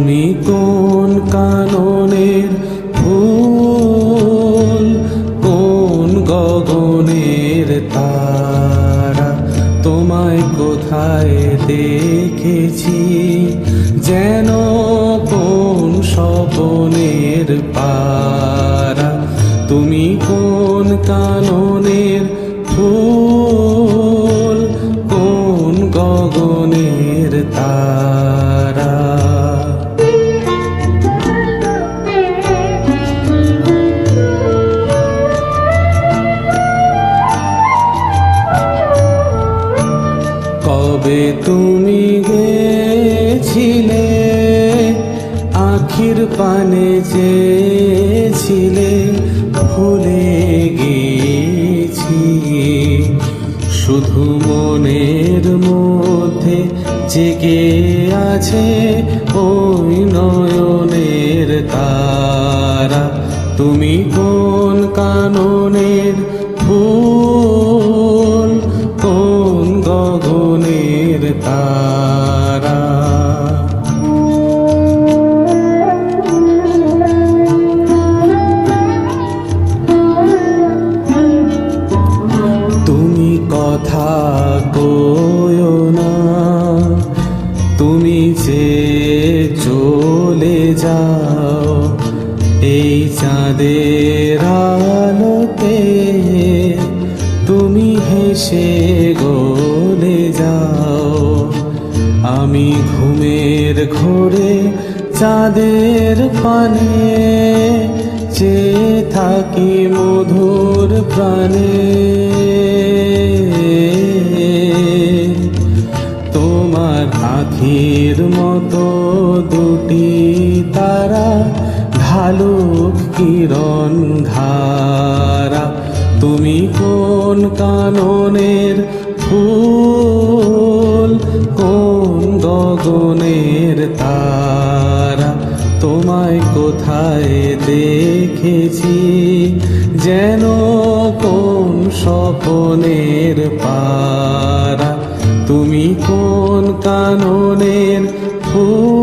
তুমি কোন কাননের ফুল, কোন গগনের তারা, তোমায় কোথায় দেখেছি যেন কোন স্বপনের পারা। তুমি কোন কাননের ফুল, কোন গগনের তারা। কবে তুমি গেছিলে, আখির পানে চেয়েছিলে, ভুলে গেছি। শুধু মনের মধ্যে জেগে আছে ওই নয়নের তারা। তুমি কোন কাননের ফুল, কোন গগনের তারা। তুমি কথা কইও না, তুমি যে চলে যাও এই চাঁদের আলোতে, তুমি হেসে গলে যাও। আমি ঘুমের ঘোরে চাঁদের পানে চেয়ে থাকি মধুর প্রাণে। তোমার আখির মতো দুটি তারা, ঢালুক কিরণ ধারা। তুমি কোন কাননের ফুল, কোন গগনের তারা, তোমায় কোথায় দেখেছি যেন কোন স্বপনের পারা। তুমি কোন কাননের ফুল।